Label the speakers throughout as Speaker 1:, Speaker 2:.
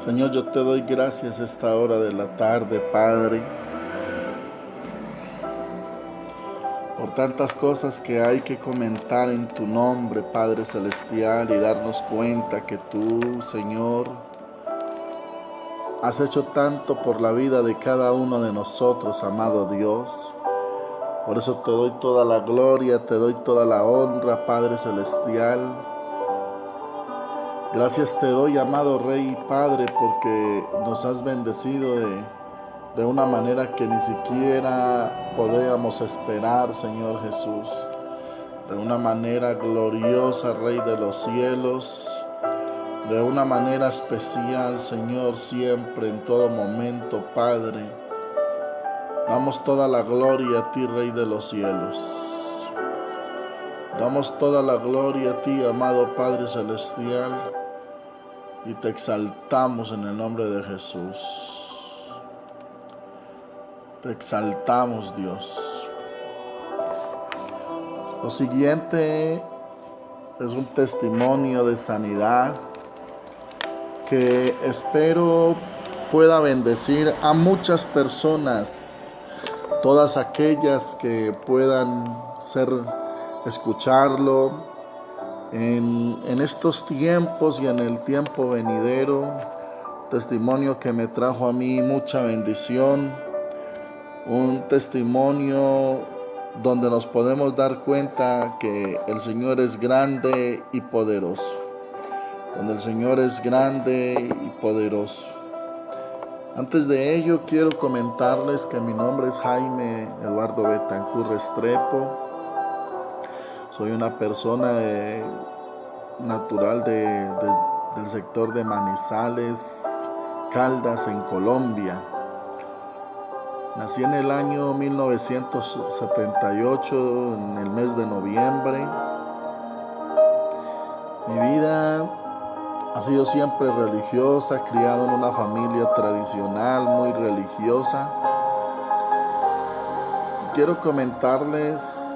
Speaker 1: Señor, yo te doy gracias a esta hora de la tarde, Padre, por tantas cosas que hay que comentar en tu nombre, Padre Celestial, y darnos cuenta que tú, Señor, has hecho tanto por la vida de cada uno de nosotros, amado Dios. Por eso te doy toda la gloria, te doy toda la honra, Padre Celestial. Gracias te doy, amado Rey y Padre, porque nos has bendecido de una manera que ni siquiera podíamos esperar, Señor Jesús. De una manera gloriosa, Rey de los cielos. De una manera especial, Señor, siempre, en todo momento, Padre. Damos toda la gloria a ti, Rey de los cielos. Damos toda la gloria a ti, amado Padre Celestial. Y te exaltamos en el nombre de Jesús. Te exaltamos, Dios. Lo siguiente es un testimonio de sanidad que espero pueda bendecir a muchas personas, todas aquellas que puedan escucharlo en estos tiempos y en el tiempo venidero. Testimonio que me trajo a mí mucha bendición, un testimonio donde nos podemos dar cuenta que el Señor es grande y poderoso, donde el Señor es grande y poderoso. Antes de ello, quiero comentarles que mi nombre es Jaime Eduardo Betancur Restrepo. Soy una persona natural del sector de Manizales, Caldas, en Colombia. Nací en el año 1978, en el mes de noviembre. Mi vida ha sido siempre religiosa, criado en una familia tradicional, muy religiosa. Quiero comentarles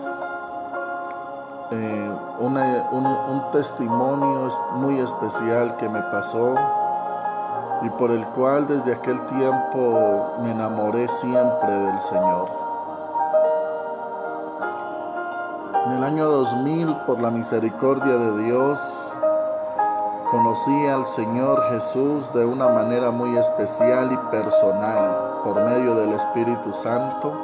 Speaker 1: un testimonio muy especial que me pasó y por el cual desde aquel tiempo me enamoré siempre del Señor. En el año 2000, por la misericordia de Dios, conocí al Señor Jesús de una manera muy especial y personal por medio del Espíritu Santo.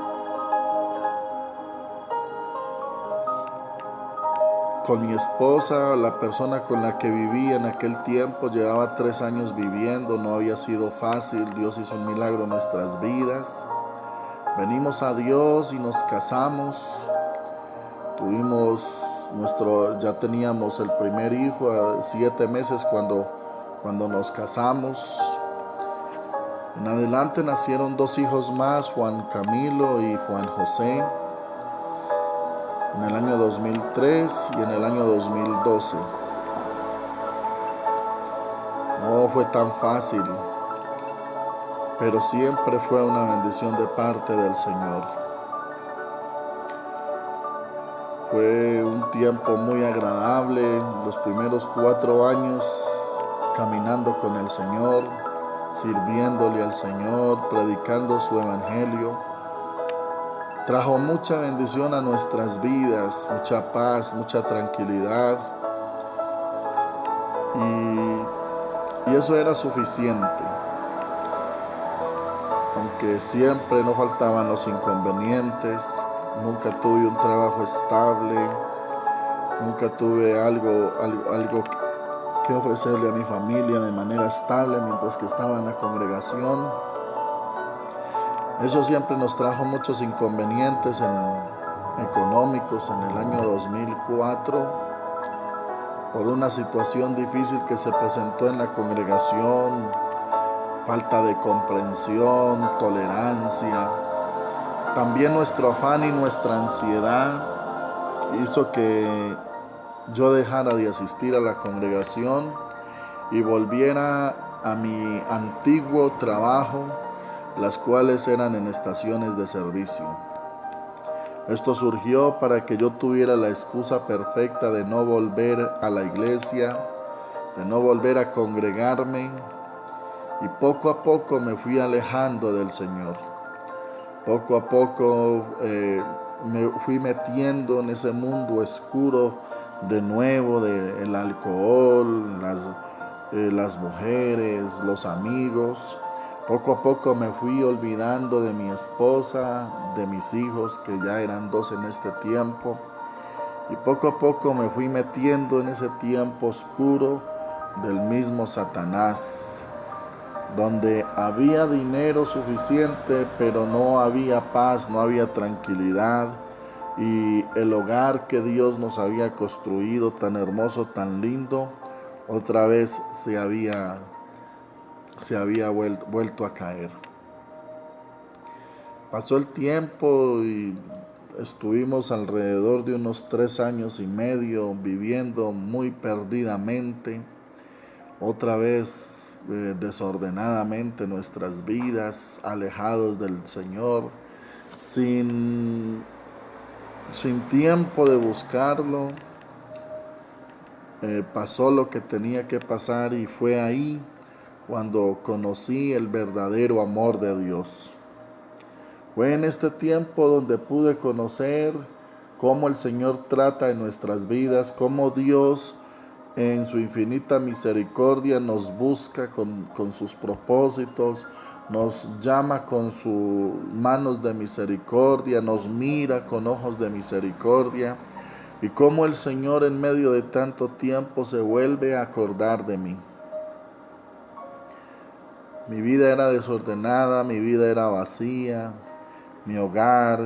Speaker 1: Con mi esposa, la persona con la que vivía en aquel tiempo, llevaba 3 años viviendo, no había sido fácil. Dios hizo un milagro en nuestras vidas. Venimos a Dios y nos casamos. Ya teníamos el primer hijo a 7 meses cuando nos casamos. En adelante nacieron 2 hijos más, Juan Camilo y Juan José, en el año 2003 y en el año 2012. No fue tan fácil, pero siempre fue una bendición de parte del Señor. Fue un tiempo muy agradable, los primeros 4 años caminando con el Señor, sirviéndole al Señor, predicando su evangelio. Trajo mucha bendición a nuestras vidas, mucha paz, mucha tranquilidad. Y eso era suficiente. Aunque siempre no faltaban los inconvenientes, nunca tuve un trabajo estable, nunca tuve algo que ofrecerle a mi familia de manera estable mientras que estaba en la congregación. Eso siempre nos trajo muchos inconvenientes económicos en el año 2004 por una situación difícil que se presentó en la congregación, falta de comprensión, tolerancia. También nuestro afán y nuestra ansiedad hizo que yo dejara de asistir a la congregación y volviera a mi antiguo trabajo, las cuales eran en estaciones de servicio. Esto surgió para que yo tuviera la excusa perfecta de no volver a la iglesia, de no volver a congregarme Y poco a poco me fui alejando del Señor. Poco a poco me fui metiendo en ese mundo oscuro de nuevo, del alcohol, las mujeres, los amigos. Poco a poco me fui olvidando de mi esposa, de mis hijos, que ya eran 2 en este tiempo. Y poco a poco me fui metiendo en ese tiempo oscuro del mismo Satanás, donde había dinero suficiente, pero no había paz, no había tranquilidad. Y el hogar que Dios nos había construido, tan hermoso, tan lindo, otra vez se había vuelto a caer. Pasó el tiempo y estuvimos alrededor de unos 3 años y medio viviendo muy perdidamente, otra vez desordenadamente nuestras vidas, alejados del Señor, sin tiempo de buscarlo. Pasó lo que tenía que pasar y fue ahí cuando conocí el verdadero amor de Dios. Fue en este tiempo donde pude conocer cómo el Señor trata en nuestras vidas, cómo Dios en su infinita misericordia nos busca con sus propósitos, nos llama con sus manos de misericordia, nos mira con ojos de misericordia, y cómo el Señor en medio de tanto tiempo se vuelve a acordar de mí. Mi vida era desordenada, mi vida era vacía. Mi hogar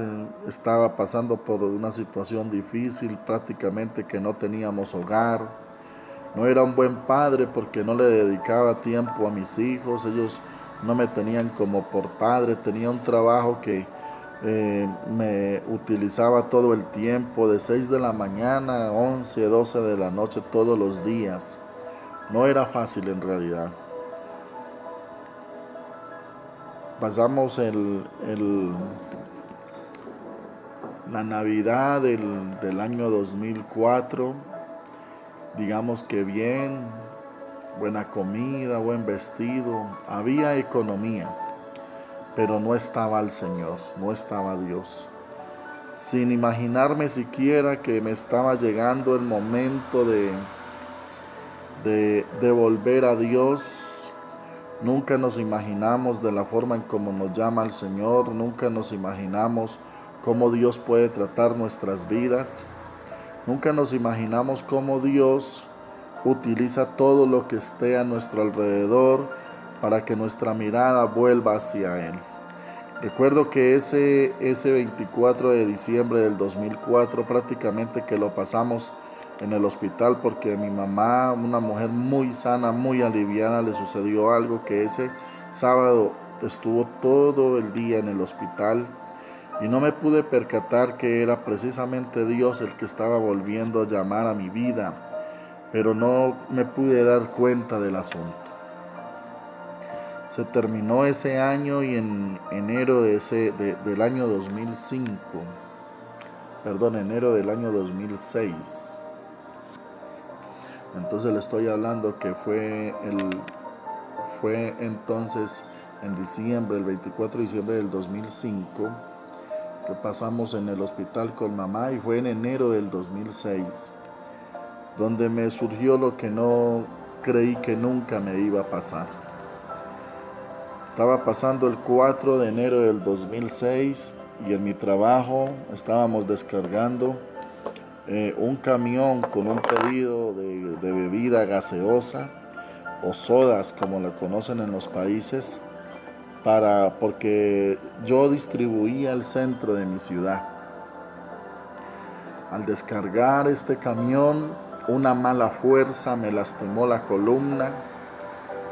Speaker 1: estaba pasando por una situación difícil, prácticamente que no teníamos hogar. No era un buen padre porque no le dedicaba tiempo a mis hijos. Ellos no me tenían como por padre. Tenía un trabajo que me utilizaba todo el tiempo, de 6 de la mañana a 11, 12 de la noche todos los días. No era fácil en realidad. Pasamos la Navidad del año 2004, digamos que bien, buena comida, buen vestido, había economía, pero no estaba el Señor, no estaba Dios. Sin imaginarme siquiera que me estaba llegando el momento de volver a Dios. Nunca nos imaginamos de la forma en cómo nos llama el Señor, nunca nos imaginamos cómo Dios puede tratar nuestras vidas. Nunca nos imaginamos cómo Dios utiliza todo lo que esté a nuestro alrededor para que nuestra mirada vuelva hacia Él. Recuerdo que ese 24 de diciembre del 2004 prácticamente que lo pasamos en el hospital porque a mi mamá, una mujer muy sana, muy aliviada, le sucedió algo que ese sábado estuvo todo el día en el hospital. Y no me pude percatar que era precisamente Dios el que estaba volviendo a llamar a mi vida, pero no me pude dar cuenta del asunto. Se terminó ese año y en enero del año 2005, enero del año 2006. Entonces le estoy hablando que fue entonces en diciembre, el 24 de diciembre del 2005, que pasamos en el hospital con mamá, y fue en enero del 2006 donde me surgió lo que no creí que nunca me iba a pasar. Estaba pasando el 4 de enero del 2006 y en mi trabajo estábamos descargando un camión con un pedido de bebida gaseosa o sodas, como la conocen en los países, porque yo distribuía el centro de mi ciudad. Al descargar este camión, una mala fuerza me lastimó la columna,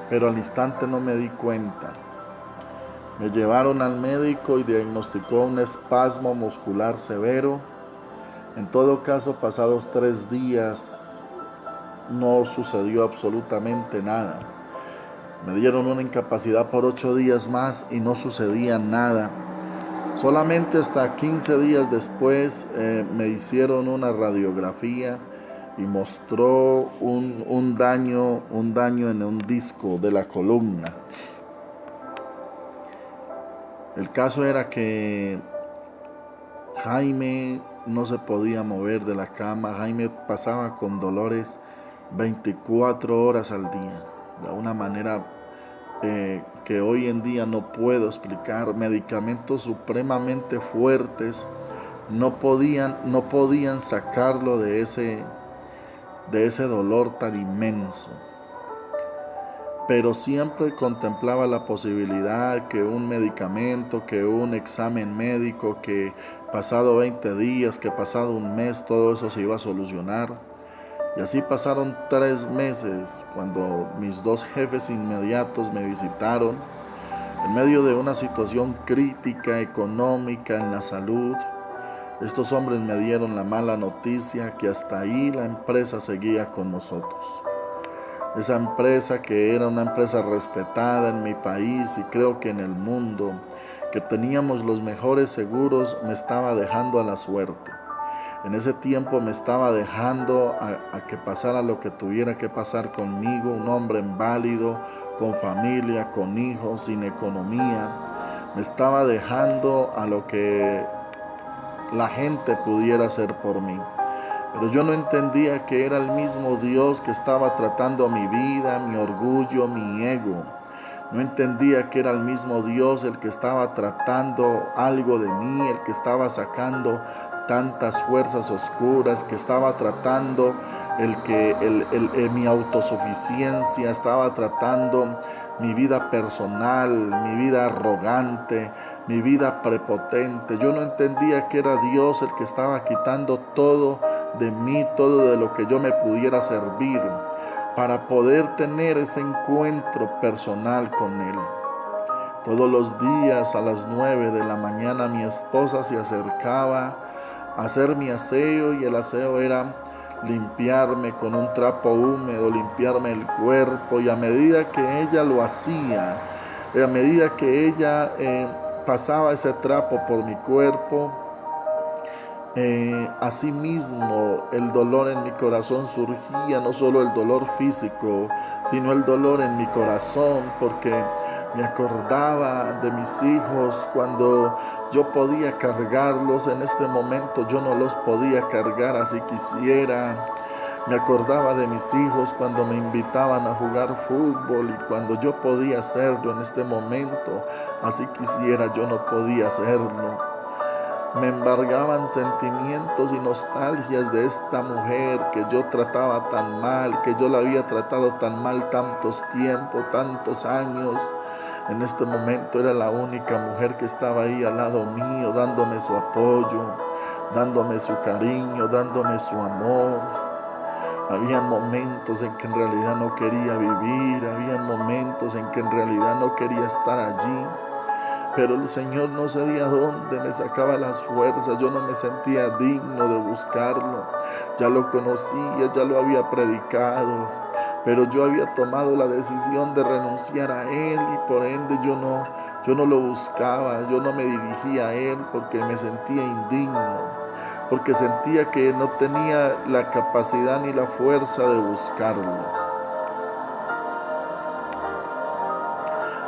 Speaker 1: pero al instante no me di cuenta. Me llevaron al médico y diagnosticó un espasmo muscular severo. En todo caso, pasados 3 días, no sucedió absolutamente nada. Me dieron una incapacidad por 8 días más y no sucedía nada. Solamente hasta 15 días después me hicieron una radiografía y mostró un daño en un disco de la columna. El caso era que Jaime no se podía mover de la cama. Jaime pasaba con dolores 24 horas al día, de una manera que hoy en día no puedo explicar. Medicamentos supremamente fuertes no podían sacarlo de ese dolor tan inmenso. Pero siempre contemplaba la posibilidad que un medicamento, que un examen médico, que pasado 20 días, que pasado un mes, todo eso se iba a solucionar. Y así pasaron 3 meses cuando mis 2 jefes inmediatos me visitaron en medio de una situación crítica económica en la salud. Estos hombres me dieron la mala noticia que hasta ahí la empresa seguía con nosotros. Esa empresa, que era una empresa respetada en mi país y creo que en el mundo, que teníamos los mejores seguros, me estaba dejando a la suerte. En ese tiempo me estaba dejando a que pasara lo que tuviera que pasar conmigo, un hombre inválido, con familia, con hijos, sin economía. Me estaba dejando a lo que la gente pudiera hacer por mí. Pero yo no entendía que era el mismo Dios que estaba tratando mi vida, mi orgullo, mi ego. No entendía que era el mismo Dios el que estaba tratando algo de mí, el que estaba sacando tantas fuerzas oscuras, que estaba tratando mi autosuficiencia, estaba tratando mi vida personal, mi vida arrogante, mi vida prepotente. Yo no entendía que era Dios el que estaba quitando todo de mí, todo de lo que yo me pudiera servir, para poder tener ese encuentro personal con Él. Todos los días a las 9 de la mañana mi esposa se acercaba a hacer mi aseo, y el aseo era limpiarme con un trapo húmedo, limpiarme el cuerpo, y a medida que ella lo hacía, a medida que ella pasaba ese trapo por mi cuerpo, asimismo el dolor en mi corazón surgía, no solo el dolor físico, sino el dolor en mi corazón, porque me acordaba de mis hijos cuando yo podía cargarlos. En este momento yo no los podía cargar así quisiera. Me acordaba de mis hijos cuando me invitaban a jugar fútbol, y cuando yo podía hacerlo en este momento, así quisiera, yo no podía hacerlo. Me embargaban sentimientos y nostalgias de esta mujer que yo trataba tan mal, que yo la había tratado tan mal tantos tiempos, tantos años. En este momento era la única mujer que estaba ahí al lado mío, dándome su apoyo, dándome su cariño, dándome su amor. Habían momentos en que en realidad no quería vivir, habían momentos en que en realidad no quería estar allí. Pero el Señor no sé de dónde me sacaba las fuerzas. Yo no me sentía digno de buscarlo. Ya lo conocía, ya lo había predicado, pero yo había tomado la decisión de renunciar a Él, y por ende yo no lo buscaba, yo no me dirigía a Él porque me sentía indigno, porque sentía que no tenía la capacidad ni la fuerza de buscarlo.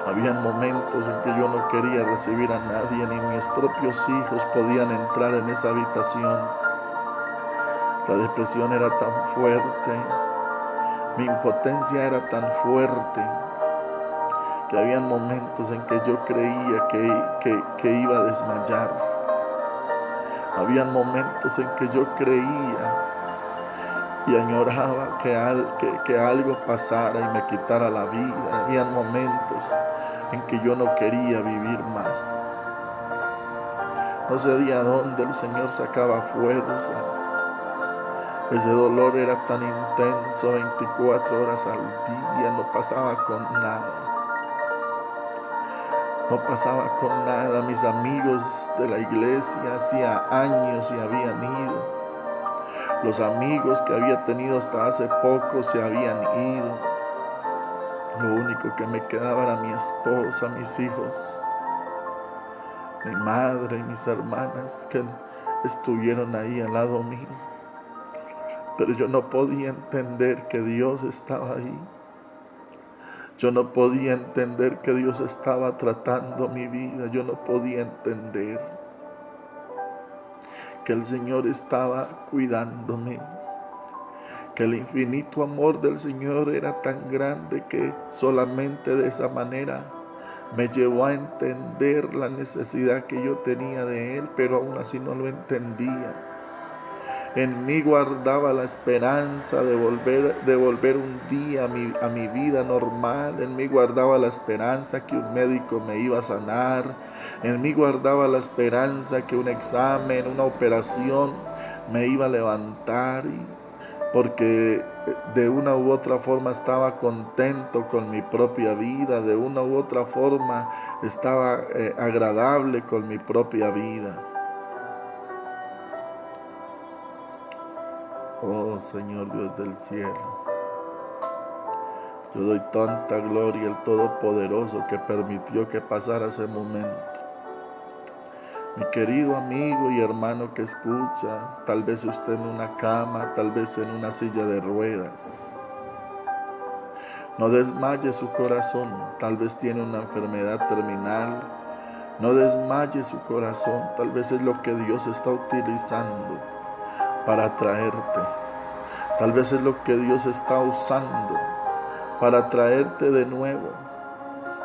Speaker 1: Habían momentos en que yo no quería recibir a nadie, ni mis propios hijos podían entrar en esa habitación. La depresión era tan fuerte, mi impotencia era tan fuerte, que habían momentos en que yo creía que iba a desmayar. Habían momentos en que yo creía y añoraba que algo pasara y me quitara la vida. Habían momentos en que yo no quería vivir más. No sé de dónde el Señor sacaba fuerzas. Ese dolor era tan intenso, 24 horas al día, no pasaba con nada. No pasaba con nada. Mis amigos de la iglesia hacía años se habían ido. Los amigos que había tenido hasta hace poco se habían ido. Lo único que me quedaba era mi esposa, mis hijos, mi madre y mis hermanas que estuvieron ahí al lado mío. Pero yo no podía entender que Dios estaba ahí. Yo no podía entender que Dios estaba tratando mi vida. Yo no podía entender que el Señor estaba cuidándome, que el infinito amor del Señor era tan grande que solamente de esa manera me llevó a entender la necesidad que yo tenía de Él, pero aún así no lo entendía. En mí guardaba la esperanza de volver un día a mi vida normal. En mí guardaba la esperanza que un médico me iba a sanar. En mí guardaba la esperanza que un examen, una operación me iba a levantar. Porque de una u otra forma estaba contento con mi propia vida. De una u otra forma estaba agradable con mi propia vida. Oh Señor Dios del cielo, yo doy tanta gloria al Todopoderoso que permitió que pasara ese momento. Mi querido amigo y hermano que escucha, tal vez usted en una cama, tal vez en una silla de ruedas. No desmaye su corazón, tal vez tiene una enfermedad terminal. No desmaye su corazón, tal vez es lo que Dios está utilizando para traerte. Tal vez es lo que Dios está usando para traerte de nuevo.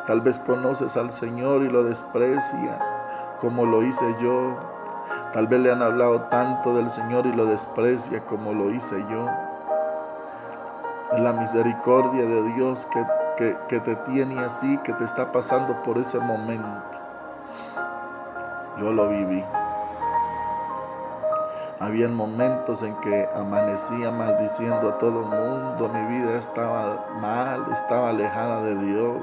Speaker 1: Tal vez conoces al Señor y lo desprecia como lo hice yo. Tal vez le han hablado tanto del Señor y lo desprecia como lo hice yo. Es la misericordia de Dios que te tiene así, que te está pasando por ese momento. Yo lo viví. Habían momentos en que amanecía maldiciendo a todo el mundo. Mi vida estaba mal, estaba alejada de Dios.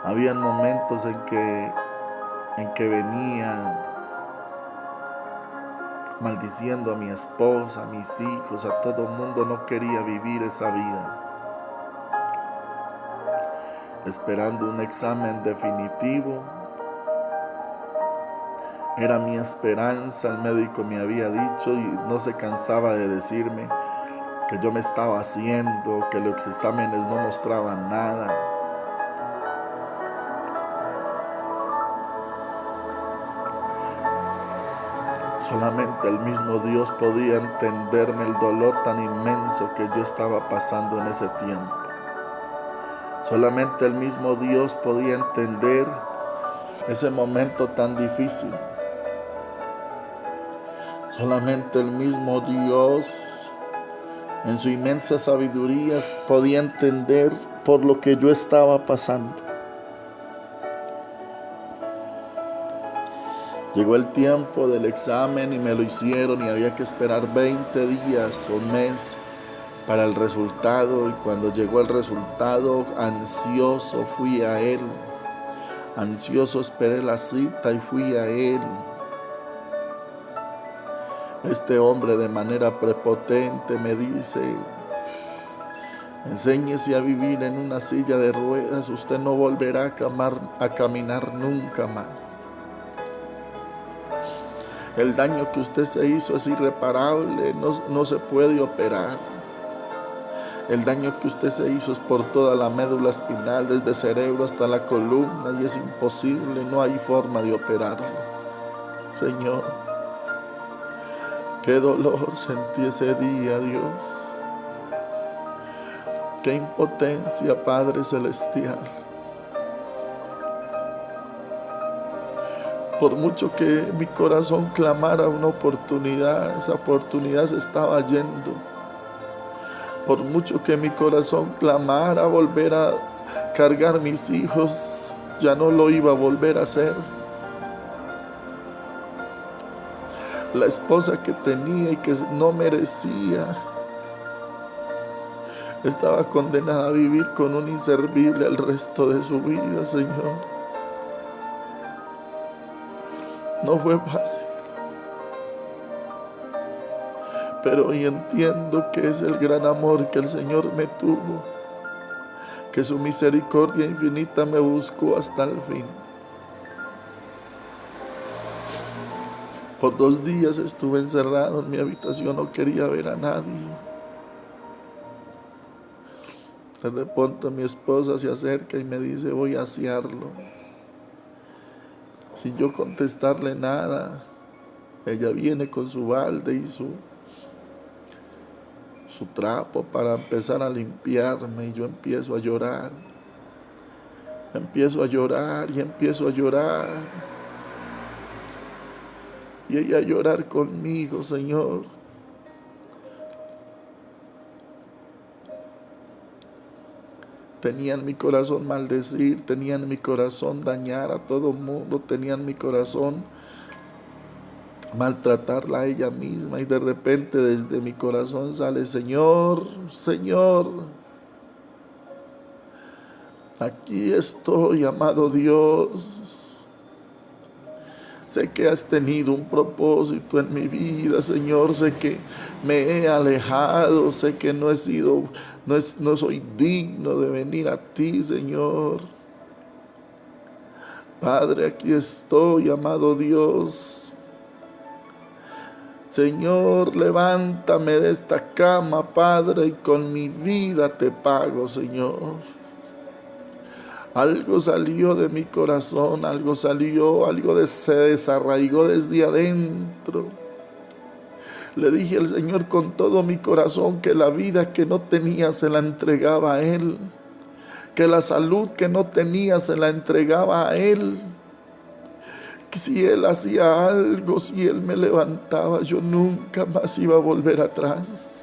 Speaker 1: Habían momentos en que venía maldiciendo a mi esposa, a mis hijos, a todo el mundo. No quería vivir esa vida. Esperando un examen definitivo. Era mi esperanza, el médico me había dicho y no se cansaba de decirme que yo me estaba haciendo, que los exámenes no mostraban nada. Solamente el mismo Dios podía entenderme el dolor tan inmenso que yo estaba pasando en ese tiempo. Solamente el mismo Dios podía entender ese momento tan difícil. Solamente el mismo Dios, en su inmensa sabiduría, podía entender por lo que yo estaba pasando. Llegó el tiempo del examen y me lo hicieron y había que esperar 20 días o un mes para el resultado. Y cuando llegó el resultado, ansioso fui a él. Ansioso esperé la cita y fui a él. Este hombre de manera prepotente me dice: enséñese a vivir en una silla de ruedas, usted no volverá a caminar nunca más. El daño que usted se hizo es irreparable, no se puede operar. El daño que usted se hizo es por toda la médula espinal, desde el cerebro hasta la columna, y es imposible, no hay forma de operarlo. Señor, qué dolor sentí ese día, Dios. Qué impotencia, Padre Celestial. Por mucho que mi corazón clamara una oportunidad, esa oportunidad se estaba yendo. Por mucho que mi corazón clamara volver a cargar mis hijos, ya no lo iba a volver a hacer. La esposa que tenía y que no merecía, estaba condenada a vivir con un inservible el resto de su vida, Señor. No fue fácil. Pero hoy entiendo que es el gran amor que el Señor me tuvo, que su misericordia infinita me buscó hasta el fin. Por 2 días estuve encerrado en mi habitación, no quería ver a nadie. De pronto mi esposa se acerca y me dice, voy a asearlo. Sin yo contestarle nada, ella viene con su balde y su trapo para empezar a limpiarme, y yo empiezo a llorar. Empiezo a llorar y empiezo a llorar. Y ella a llorar conmigo, Señor. Tenía en mi corazón maldecir, tenía en mi corazón dañar a todo el mundo, tenía en mi corazón maltratarla a ella misma, y de repente desde mi corazón sale, Señor, Señor, aquí estoy, amado Dios. Sé que has tenido un propósito en mi vida, Señor. Sé que me he alejado, sé que no soy digno de venir a ti, Señor. Padre, aquí estoy, amado Dios. Señor, levántame de esta cama, Padre, y con mi vida te pago, Señor. Algo salió de mi corazón, algo se desarraigó desde adentro. Le dije al Señor con todo mi corazón que la vida que no tenía se la entregaba a Él, que la salud que no tenía se la entregaba a Él, que si Él hacía algo, si Él me levantaba, yo nunca más iba a volver atrás.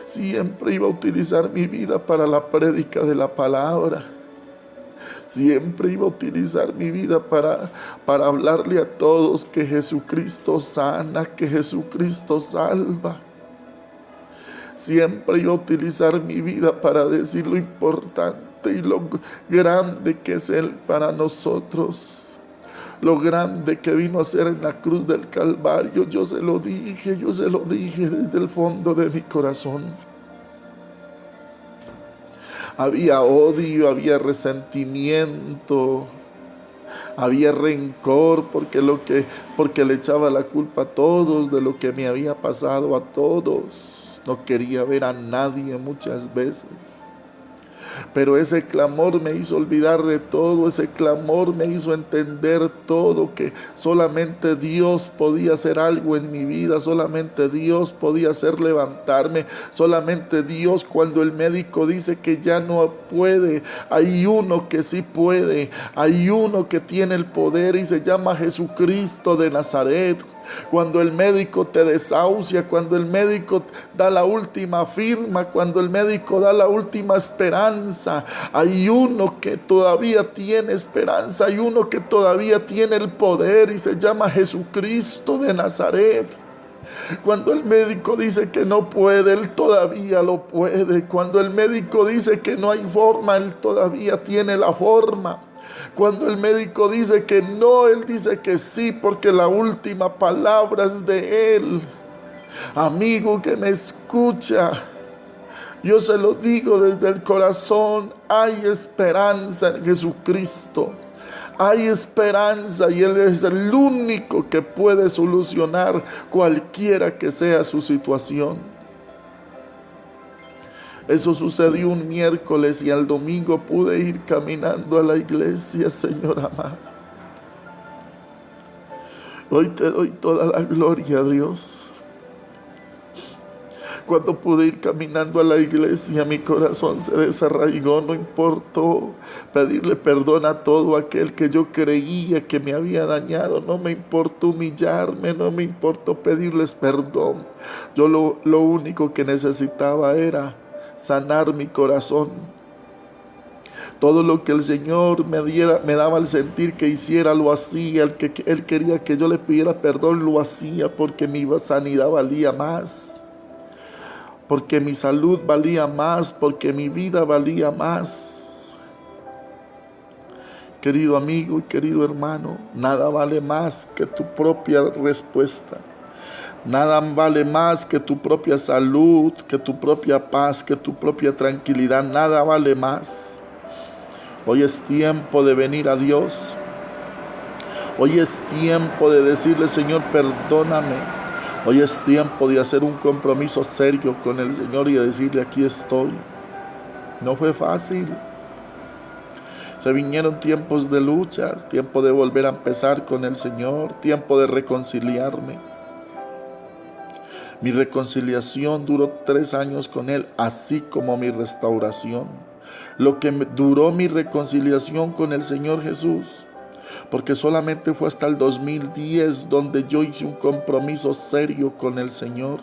Speaker 1: Siempre iba a utilizar mi vida para la prédica de la palabra. Siempre iba a utilizar mi vida para hablarle a todos que Jesucristo sana, que Jesucristo salva. Siempre iba a utilizar mi vida para decir lo importante y lo grande que es Él para nosotros. Lo grande que vino a ser en la cruz del Calvario. Yo se lo dije desde el fondo de mi corazón. Había odio, había resentimiento, había rencor porque le echaba la culpa a todos de lo que me había pasado, a todos. No quería ver a nadie muchas veces. Pero ese clamor me hizo olvidar de todo, ese clamor me hizo entender todo, que solamente Dios podía hacer algo en mi vida, solamente Dios podía hacer levantarme, solamente Dios, cuando el médico dice que ya no puede, hay uno que sí puede, hay uno que tiene el poder y se llama Jesucristo de Nazaret. Cuando el médico te desahucia, cuando el médico da la última firma, cuando el médico da la última esperanza, hay uno que todavía tiene esperanza, hay uno que todavía tiene el poder y se llama Jesucristo de Nazaret. Cuando el médico dice que no puede, Él todavía lo puede. Cuando el médico dice que no hay forma, Él todavía tiene la forma. Cuando el médico dice que no, Él dice que sí, porque la última palabra es de Él. Amigo que me escucha, yo se lo digo desde el corazón, hay esperanza en Jesucristo. Hay esperanza y Él es el único que puede solucionar cualquiera que sea su situación. Eso sucedió un miércoles y al domingo pude ir caminando a la iglesia, Señor amado. Hoy te doy toda la gloria, Dios. Cuando pude ir caminando a la iglesia, mi corazón se desarraigó. No importó pedirle perdón a todo aquel que yo creía que me había dañado. No me importó humillarme, no me importó pedirles perdón. Yo lo único que necesitaba era sanar mi corazón. Todo lo que el Señor me daba al sentir que hiciera, lo hacía. Él quería que yo le pidiera perdón, lo hacía, porque mi sanidad valía más, porque mi salud valía más, porque mi vida valía más. Querido amigo y querido hermano, nada vale más que tu propia respuesta. Nada vale más que tu propia salud, que tu propia paz, que tu propia tranquilidad. Nada vale más. Hoy es tiempo de venir a Dios. Hoy es tiempo de decirle, Señor, perdóname. Hoy es tiempo de hacer un compromiso serio con el Señor y de decirle, aquí estoy. No fue fácil. Se vinieron tiempos de luchas, tiempo de volver a empezar con el Señor, tiempo de reconciliarme. Mi reconciliación duró 3 años con Él, así como mi restauración. Lo que duró mi reconciliación con el Señor Jesús, porque solamente fue hasta el 2010 donde yo hice un compromiso serio con el Señor.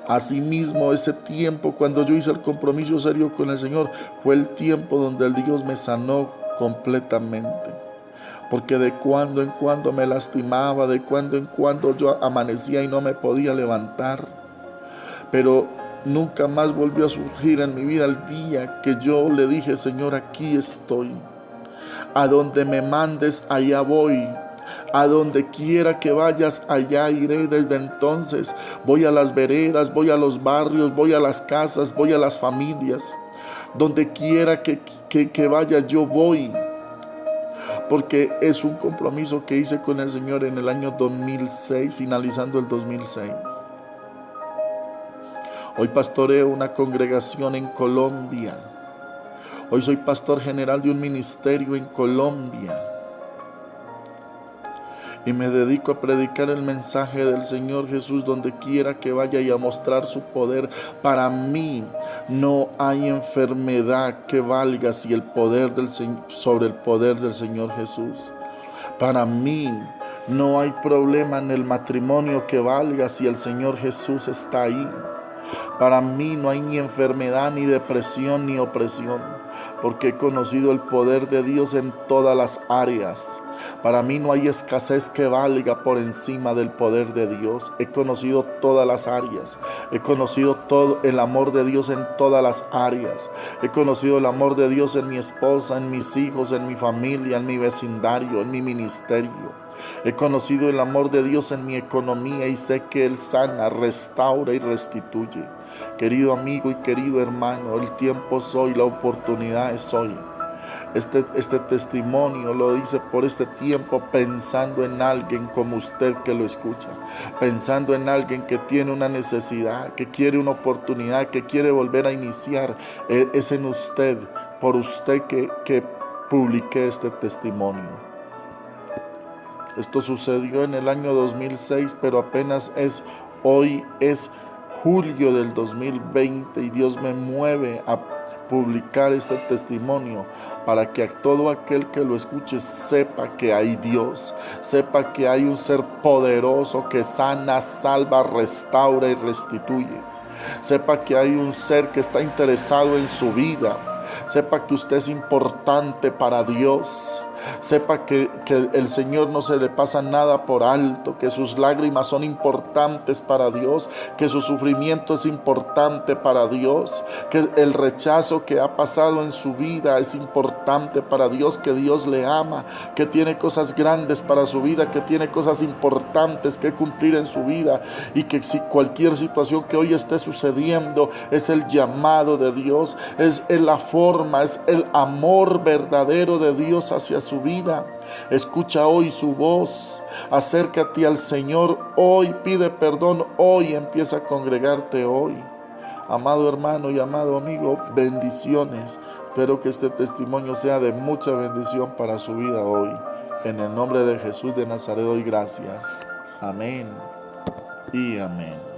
Speaker 1: Asimismo, ese tiempo cuando yo hice el compromiso serio con el Señor fue el tiempo donde el Dios me sanó completamente. Porque de cuando en cuando me lastimaba, de cuando en cuando yo amanecía y no me podía levantar. Pero nunca más volvió a surgir en mi vida el día que yo le dije: Señor, aquí estoy. A donde me mandes, allá voy. A donde quiera que vayas, allá iré. Desde entonces voy a las veredas, voy a los barrios, voy a las casas, voy a las familias. Donde quiera que vaya, yo voy. Porque es un compromiso que hice con el Señor en el año 2006, finalizando el 2006. Hoy pastoreo una congregación en Colombia. Hoy soy pastor general de un ministerio en Colombia. Y me dedico a predicar el mensaje del Señor Jesús donde quiera que vaya y a mostrar su poder. Para mí no hay enfermedad que valga sobre el poder del Señor Jesús. Para mí no hay problema en el matrimonio que valga si el Señor Jesús está ahí. Para mí no hay ni enfermedad, ni depresión, ni opresión, porque he conocido el poder de Dios en todas las áreas. Para mí no hay escasez que valga por encima del poder de Dios. He conocido todas las áreas. He conocido todo el amor de Dios en todas las áreas. He conocido el amor de Dios en mi esposa, en mis hijos, en mi familia, en mi vecindario, en mi ministerio. He conocido el amor de Dios en mi economía y sé que Él sana, restaura y restituye. Querido amigo y querido hermano, el tiempo es hoy, la oportunidad es hoy. Este testimonio lo hice por este tiempo pensando en alguien como usted que lo escucha, pensando en alguien que tiene una necesidad, que quiere una oportunidad, que quiere volver a iniciar. Es en usted, por usted que publiqué este testimonio. Esto sucedió en el año 2006, pero apenas hoy es julio del 2020 y Dios me mueve a publicar este testimonio para que a todo aquel que lo escuche sepa que hay Dios, sepa que hay un ser poderoso que sana, salva, restaura y restituye. Sepa que hay un ser que está interesado en su vida. Sepa que usted es importante para Dios. Sepa que el Señor no se le pasa nada por alto, que sus lágrimas son importantes para Dios, que su sufrimiento es importante para Dios, que el rechazo que ha pasado en su vida es importante para Dios, que Dios le ama, que tiene cosas grandes para su vida, que tiene cosas importantes que cumplir en su vida y que si cualquier situación que hoy esté sucediendo es el llamado de Dios, es la forma, es el amor verdadero de Dios hacia su vida. Escucha hoy su voz, acércate al Señor hoy, pide perdón hoy, empieza a congregarte hoy. Amado hermano y amado amigo, bendiciones. Espero que este testimonio sea de mucha bendición para su vida hoy. En el nombre de Jesús de Nazaret doy gracias. Amén y amén.